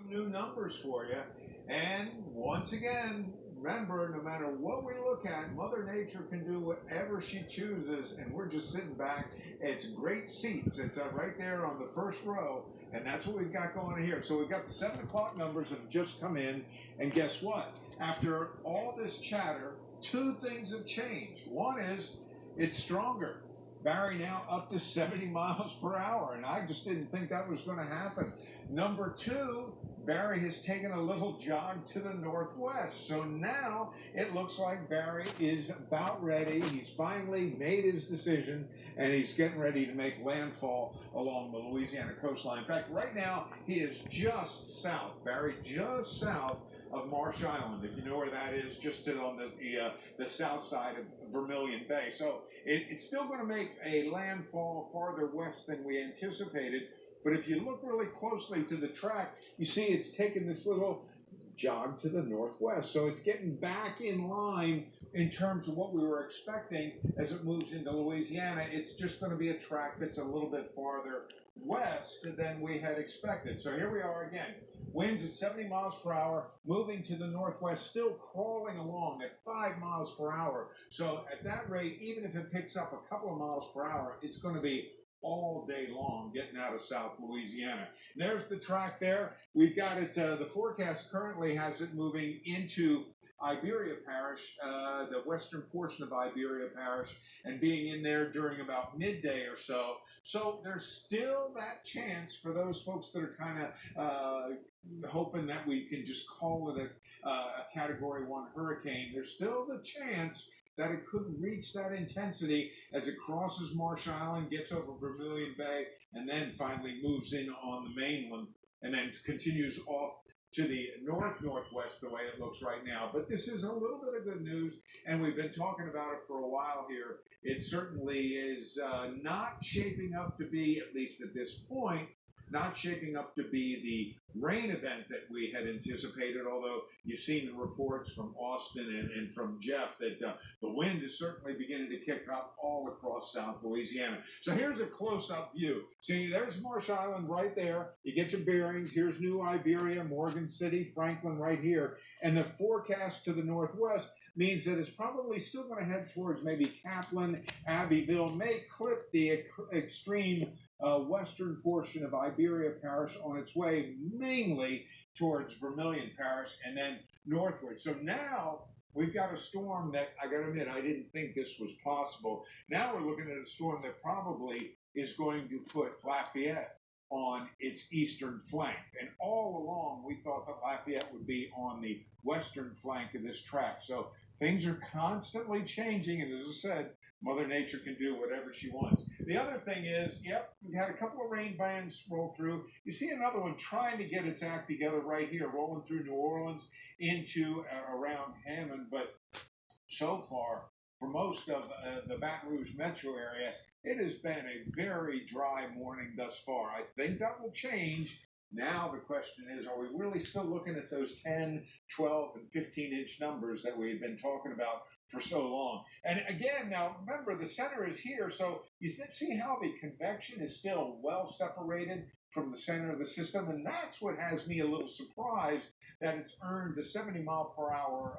some new numbers for you. And once again, remember, no matter what we look at, Mother Nature can do whatever she chooses, and we're just sitting back. It's great seats. It's right there on the first row, and that's what we've got going here. So we've got the 7 o'clock numbers have just come in, and guess what? After all this chatter, two things have changed. One is it's stronger. Barry now up to 70 miles per hour, and I just didn't think that was going to happen. Number two, Barry has taken a little jog to the northwest. So now it looks like Barry is about ready. He's finally made his decision, and he's getting ready to make landfall along the Louisiana coastline. In fact, right now he is just south, Barry, just south of Marsh Island, if you know where that is, just on the south side of Vermilion Bay. So it's still going to make a landfall farther west than we anticipated. But if you look really closely to the track, you see it's taken this little jog to the northwest. So it's getting back in line in terms of what we were expecting as it moves into Louisiana. It's just going to be a track that's a little bit farther west than we had expected. So here we are again. Winds at 70 miles per hour, moving to the northwest, still crawling along at 5 miles per hour. So at that rate, even if it picks up a couple of miles per hour, it's going to be all day long getting out of South Louisiana. And there's the track there. We've got it, the forecast currently has it moving into Iberia Parish, the western portion of Iberia Parish, and being in there during about midday or so. So there's still that chance for those folks that are kind of hoping that we can just call it a Category 1 hurricane. There's still the chance that it could reach that intensity as it crosses Marsh Island, gets over Vermilion Bay, and then finally moves in on the mainland, and then continues off to the northwest the way it looks right now. But this is a little bit of good news, and we've been talking about it for a while here. It certainly is not shaping up to be, at least at this point, not shaping up to be the rain event that we had anticipated, although you've seen the reports from Austin and from Jeff that the wind is certainly beginning to kick up all across South Louisiana. So here's a close-up view. See, there's Marsh Island right there. You get your bearings. Here's New Iberia, Morgan City, Franklin right here. And the forecast to the northwest means that it's probably still going to head towards maybe Kaplan, Abbeville, may clip the extreme western portion of Iberia Parish on its way mainly towards Vermilion Parish and then northward. So now we've got a storm that, I got to admit, I didn't think this was possible. Now we're looking at a storm that probably is going to put Lafayette on its eastern flank. And all along, we thought that Lafayette would be on the western flank of this track. So things are constantly changing, and as I said, Mother Nature can do whatever she wants. The other thing is, yep, we had a couple of rain bands roll through. You see another one trying to get its act together right here, rolling through New Orleans into around Hammond. But so far, for most of the Baton Rouge metro area, it has been a very dry morning thus far. I think that will change. Now the question is, are we really still looking at those 10, 12, and 15-inch numbers that we've been talking about for so long? And again, now remember, the center is here, so you see how the convection is still well separated from the center of the system, and that's what has me a little surprised that it's earned the 70 mile per hour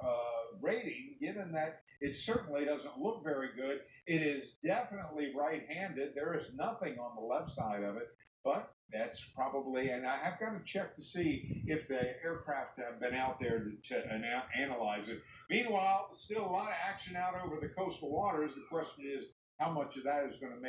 rating, given that it certainly doesn't look very good. It is definitely right-handed. There is nothing on the left side of it. But that's probably, and I have got to check to see if the aircraft have been out there to analyze it. Meanwhile, still a lot of action out over the coastal waters. The question is, how much of that is going to make